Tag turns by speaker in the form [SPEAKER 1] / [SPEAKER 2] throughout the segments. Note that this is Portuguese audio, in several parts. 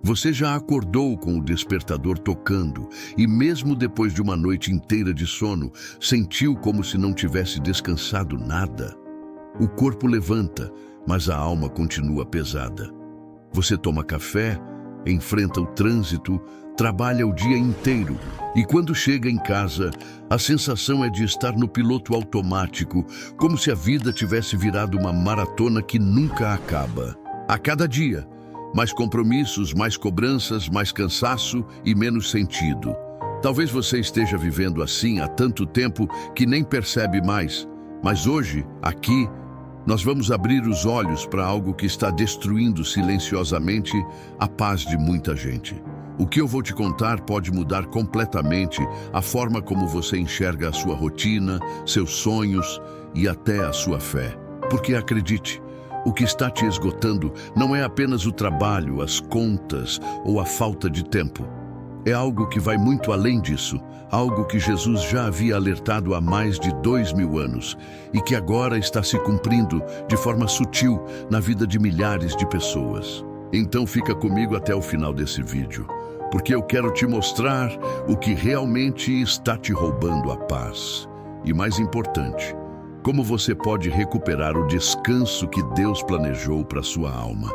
[SPEAKER 1] Você já acordou com o despertador tocando e, mesmo depois de uma noite inteira de sono, sentiu como se não tivesse descansado nada? O corpo levanta, mas a alma continua pesada. Você toma café, enfrenta o trânsito, trabalha o dia inteiro e, quando chega em casa, a sensação é de estar no piloto automático, como se a vida tivesse virado uma maratona que nunca acaba. A cada dia, mais compromissos, mais cobranças, mais cansaço e menos sentido. Talvez você esteja vivendo assim há tanto tempo que nem percebe mais, mas hoje, aqui, nós vamos abrir os olhos para algo que está destruindo silenciosamente a paz de muita gente. O que eu vou te contar pode mudar completamente a forma como você enxerga a sua rotina, seus sonhos e até a sua fé. Porque acredite, o que está te esgotando não é apenas o trabalho, as contas ou a falta de tempo. É algo que vai muito além disso, algo que Jesus já havia alertado há mais de 2000 anos e que agora está se cumprindo de forma sutil na vida de milhares de pessoas. Então fica comigo até o final desse vídeo, porque eu quero te mostrar o que realmente está te roubando a paz. E mais importante, como você pode recuperar o descanso que Deus planejou para sua alma.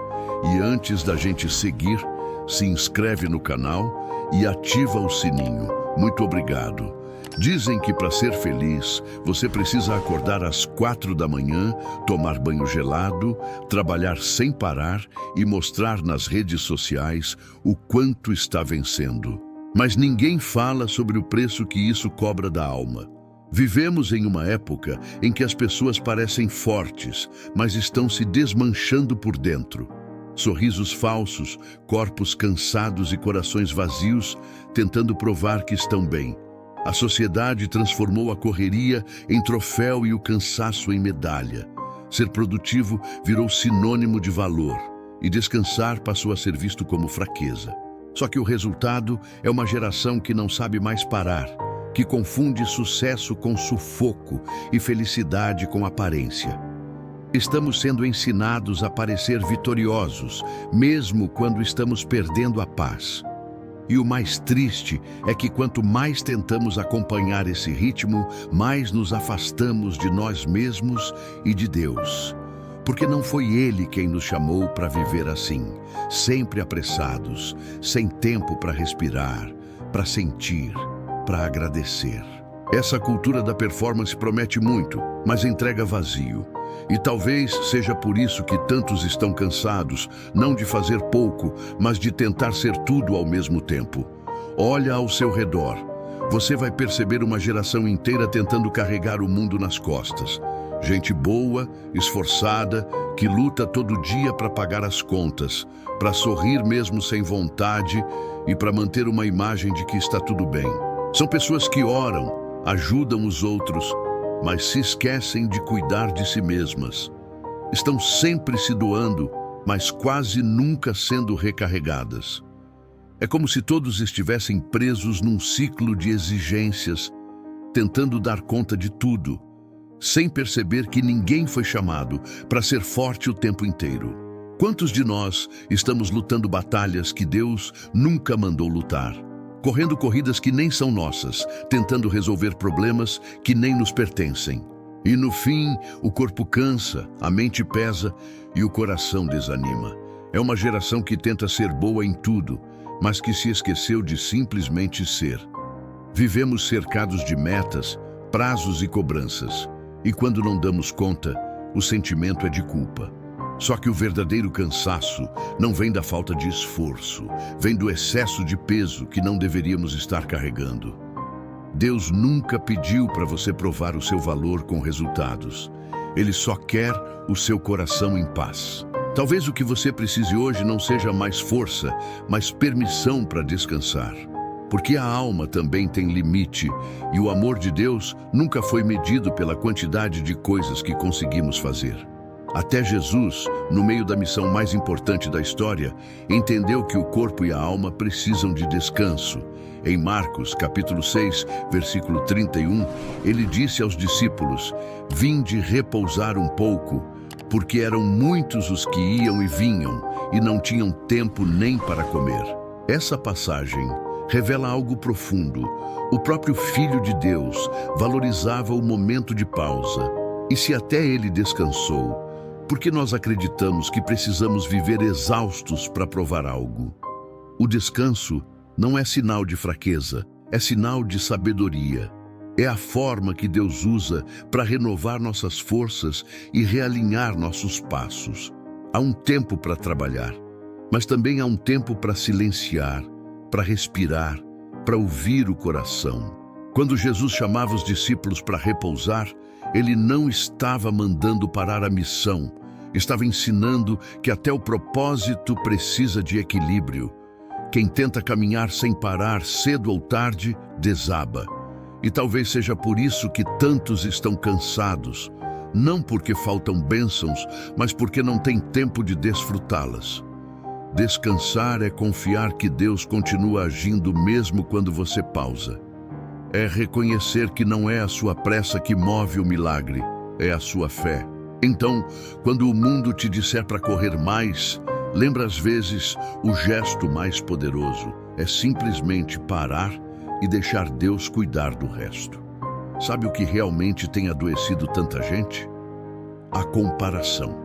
[SPEAKER 1] E antes da gente seguir, se inscreve no canal e ativa o sininho. Muito obrigado. Dizem que para ser feliz, você precisa acordar às 4 da manhã, tomar banho gelado, trabalhar sem parar e mostrar nas redes sociais o quanto está vencendo. Mas ninguém fala sobre o preço que isso cobra da alma. Vivemos em uma época em que as pessoas parecem fortes, mas estão se desmanchando por dentro. Sorrisos falsos, corpos cansados e corações vazios, tentando provar que estão bem. A sociedade transformou a correria em troféu e o cansaço em medalha. Ser produtivo virou sinônimo de valor, e descansar passou a ser visto como fraqueza. Só que o resultado é uma geração que não sabe mais parar, que confunde sucesso com sufoco e felicidade com aparência. Estamos sendo ensinados a parecer vitoriosos, mesmo quando estamos perdendo a paz. E o mais triste é que quanto mais tentamos acompanhar esse ritmo, mais nos afastamos de nós mesmos e de Deus. Porque não foi Ele quem nos chamou para viver assim, sempre apressados, sem tempo para respirar, para sentir, para agradecer. Essa cultura da performance promete muito, mas entrega vazio. E talvez seja por isso que tantos estão cansados, não de fazer pouco, mas de tentar ser tudo ao mesmo tempo. Olha ao seu redor. Você vai perceber uma geração inteira tentando carregar o mundo nas costas. Gente boa, esforçada, que luta todo dia para pagar as contas, para sorrir mesmo sem vontade e para manter uma imagem de que está tudo bem. São pessoas que oram, ajudam os outros, mas se esquecem de cuidar de si mesmas. Estão sempre se doando, mas quase nunca sendo recarregadas. É como se todos estivessem presos num ciclo de exigências, tentando dar conta de tudo, sem perceber que ninguém foi chamado para ser forte o tempo inteiro. Quantos de nós estamos lutando batalhas que Deus nunca mandou lutar? Correndo corridas que nem são nossas, tentando resolver problemas que nem nos pertencem. E no fim, o corpo cansa, a mente pesa e o coração desanima. É uma geração que tenta ser boa em tudo, mas que se esqueceu de simplesmente ser. Vivemos cercados de metas, prazos e cobranças. E quando não damos conta, o sentimento é de culpa. Só que o verdadeiro cansaço não vem da falta de esforço, vem do excesso de peso que não deveríamos estar carregando. Deus nunca pediu para você provar o seu valor com resultados. Ele só quer o seu coração em paz. Talvez o que você precise hoje não seja mais força, mas permissão para descansar. Porque a alma também tem limite e o amor de Deus nunca foi medido pela quantidade de coisas que conseguimos fazer. Até Jesus, no meio da missão mais importante da história, entendeu que o corpo e a alma precisam de descanso. Em Marcos, capítulo 6, versículo 31, ele disse aos discípulos: "Vinde repousar um pouco, porque eram muitos os que iam e vinham e não tinham tempo nem para comer. Essa passagem revela algo profundo. O próprio Filho de Deus valorizava o momento de pausa. E se até ele descansou, por que nós acreditamos que precisamos viver exaustos para provar algo? O descanso não é sinal de fraqueza, é sinal de sabedoria. É a forma que Deus usa para renovar nossas forças e realinhar nossos passos. Há um tempo para trabalhar, mas também há um tempo para silenciar, para respirar, para ouvir o coração. Quando Jesus chamava os discípulos para repousar, ele não estava mandando parar a missão, estava ensinando que até o propósito precisa de equilíbrio. Quem tenta caminhar sem parar, cedo ou tarde, desaba. E talvez seja por isso que tantos estão cansados, não porque faltam bênçãos, mas porque não têm tempo de desfrutá-las. Descansar é confiar que Deus continua agindo mesmo quando você pausa. É reconhecer que não é a sua pressa que move o milagre, é a sua fé. Então, quando o mundo te disser para correr mais, lembra às vezes o gesto mais poderoso é simplesmente parar e deixar Deus cuidar do resto. Sabe o que realmente tem adoecido tanta gente? A comparação.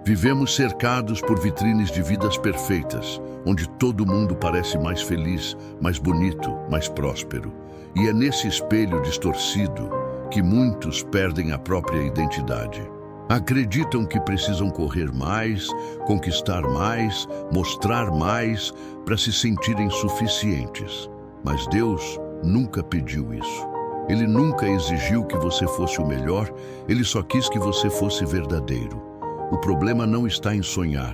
[SPEAKER 1] Vivemos cercados por vitrines de vidas perfeitas, onde todo mundo parece mais feliz, mais bonito, mais próspero. E é nesse espelho distorcido que muitos perdem a própria identidade. Acreditam que precisam correr mais, conquistar mais, mostrar mais, para se sentirem suficientes. Mas Deus nunca pediu isso. Ele nunca exigiu que você fosse o melhor, ele só quis que você fosse verdadeiro. O problema não está em sonhar,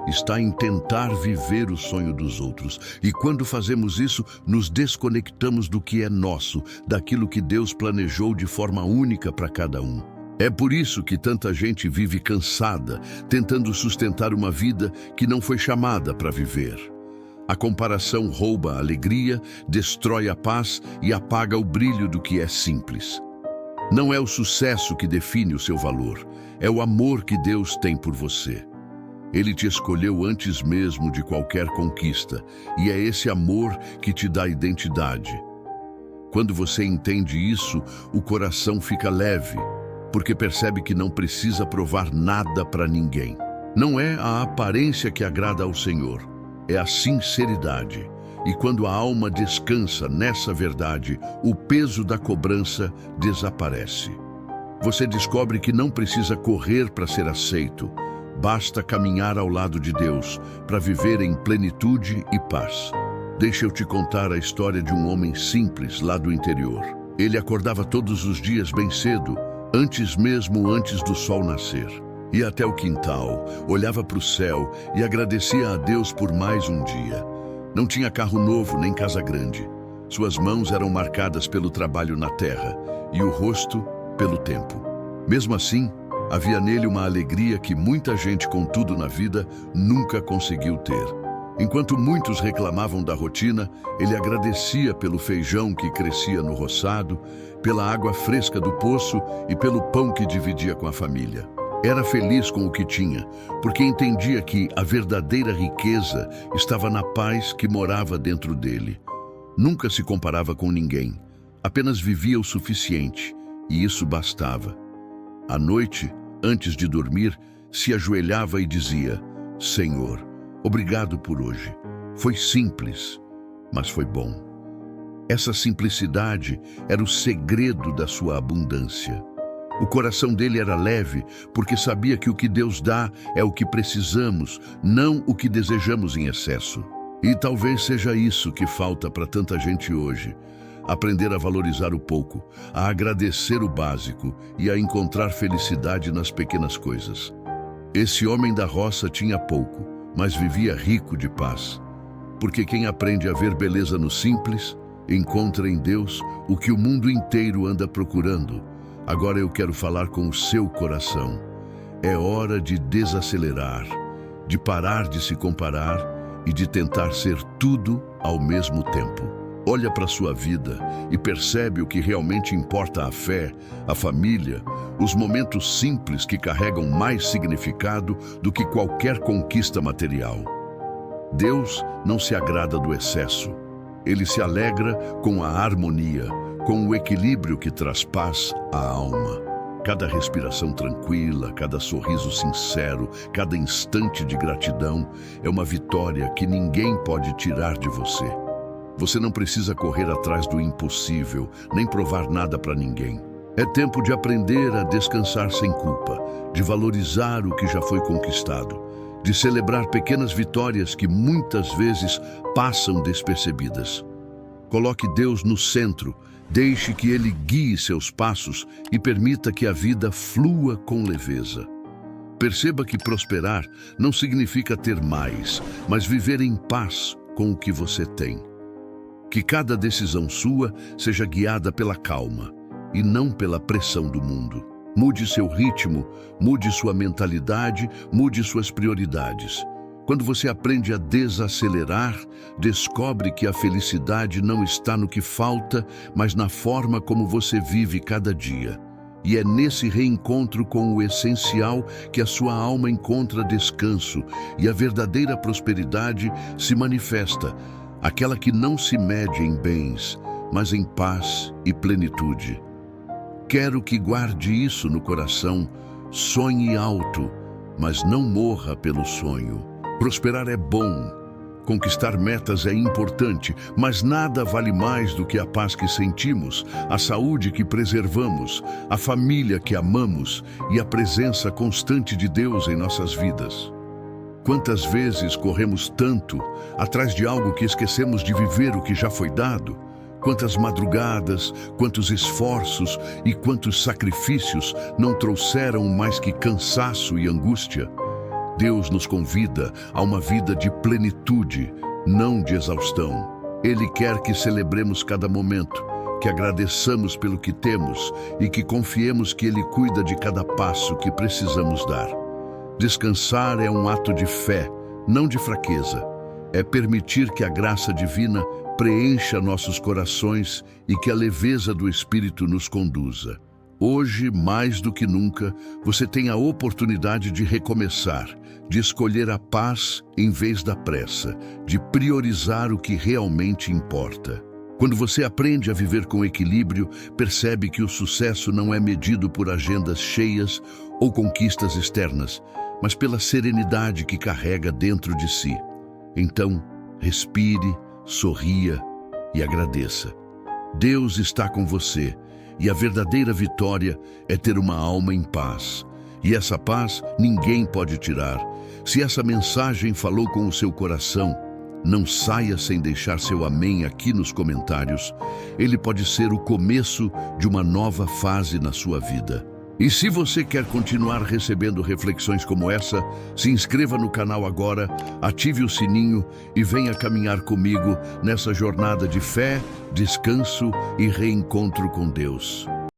[SPEAKER 1] está em tentar viver o sonho dos outros. E quando fazemos isso, nos desconectamos do que é nosso, daquilo que Deus planejou de forma única para cada um. É por isso que tanta gente vive cansada, tentando sustentar uma vida que não foi chamada para viver. A comparação rouba a alegria, destrói a paz e apaga o brilho do que é simples. Não é o sucesso que define o seu valor, é o amor que Deus tem por você. Ele te escolheu antes mesmo de qualquer conquista, e é esse amor que te dá identidade. Quando você entende isso, o coração fica leve, porque percebe que não precisa provar nada para ninguém. Não é a aparência que agrada ao Senhor, é a sinceridade. E quando a alma descansa nessa verdade, o peso da cobrança desaparece. Você descobre que não precisa correr para ser aceito, basta caminhar ao lado de Deus para viver em plenitude e paz. Deixa eu te contar a história de um homem simples lá do interior. Ele acordava todos os dias bem cedo, antes do sol nascer. Ia até o quintal, olhava para o céu e agradecia a Deus por mais um dia. Não tinha carro novo nem casa grande. Suas mãos eram marcadas pelo trabalho na terra e o rosto pelo tempo. Mesmo assim, havia nele uma alegria que muita gente com tudo na vida nunca conseguiu ter. Enquanto muitos reclamavam da rotina, ele agradecia pelo feijão que crescia no roçado, pela água fresca do poço e pelo pão que dividia com a família. Era feliz com o que tinha, porque entendia que a verdadeira riqueza estava na paz que morava dentro dele. Nunca se comparava com ninguém, apenas vivia o suficiente, e isso bastava. À noite, antes de dormir, se ajoelhava e dizia: Senhor, obrigado por hoje. Foi simples, mas foi bom. Essa simplicidade era o segredo da sua abundância. O coração dele era leve, porque sabia que o que Deus dá é o que precisamos, não o que desejamos em excesso. E talvez seja isso que falta para tanta gente hoje. Aprender a valorizar o pouco, a agradecer o básico e a encontrar felicidade nas pequenas coisas. Esse homem da roça tinha pouco, mas vivia rico de paz. Porque quem aprende a ver beleza no simples, encontra em Deus o que o mundo inteiro anda procurando. Agora eu quero falar com o seu coração. É hora de desacelerar, de parar de se comparar e de tentar ser tudo ao mesmo tempo. Olha para a sua vida e percebe o que realmente importa: a fé, a família, os momentos simples que carregam mais significado do que qualquer conquista material. Deus não se agrada do excesso. Ele se alegra com a harmonia, com o equilíbrio que traz paz à alma. Cada respiração tranquila, cada sorriso sincero, cada instante de gratidão é uma vitória que ninguém pode tirar de você. Você não precisa correr atrás do impossível, nem provar nada para ninguém. É tempo de aprender a descansar sem culpa, de valorizar o que já foi conquistado, de celebrar pequenas vitórias que muitas vezes passam despercebidas. Coloque Deus no centro, deixe que Ele guie seus passos e permita que a vida flua com leveza. Perceba que prosperar não significa ter mais, mas viver em paz com o que você tem. Que cada decisão sua seja guiada pela calma e não pela pressão do mundo. Mude seu ritmo, mude sua mentalidade, mude suas prioridades. Quando você aprende a desacelerar, descobre que a felicidade não está no que falta, mas na forma como você vive cada dia. E é nesse reencontro com o essencial que a sua alma encontra descanso e a verdadeira prosperidade se manifesta, aquela que não se mede em bens, mas em paz e plenitude. Quero que guarde isso no coração, sonhe alto, mas não morra pelo sonho. Prosperar é bom, conquistar metas é importante, mas nada vale mais do que a paz que sentimos, a saúde que preservamos, a família que amamos e a presença constante de Deus em nossas vidas. Quantas vezes corremos tanto atrás de algo que esquecemos de viver o que já foi dado? Quantas madrugadas, quantos esforços e quantos sacrifícios não trouxeram mais que cansaço e angústia? Deus nos convida a uma vida de plenitude, não de exaustão. Ele quer que celebremos cada momento, que agradeçamos pelo que temos e que confiemos que Ele cuida de cada passo que precisamos dar. Descansar é um ato de fé, não de fraqueza. É permitir que a graça divina preencha nossos corações e que a leveza do Espírito nos conduza. Hoje, mais do que nunca, você tem a oportunidade de recomeçar, de escolher a paz em vez da pressa, de priorizar o que realmente importa. Quando você aprende a viver com equilíbrio, percebe que o sucesso não é medido por agendas cheias ou conquistas externas, mas pela serenidade que carrega dentro de si. Então, respire, sorria e agradeça. Deus está com você. E a verdadeira vitória é ter uma alma em paz. E essa paz ninguém pode tirar. Se essa mensagem falou com o seu coração, não saia sem deixar seu amém aqui nos comentários. Ele pode ser o começo de uma nova fase na sua vida. E se você quer continuar recebendo reflexões como essa, se inscreva no canal agora, ative o sininho e venha caminhar comigo nessa jornada de fé, descanso e reencontro com Deus.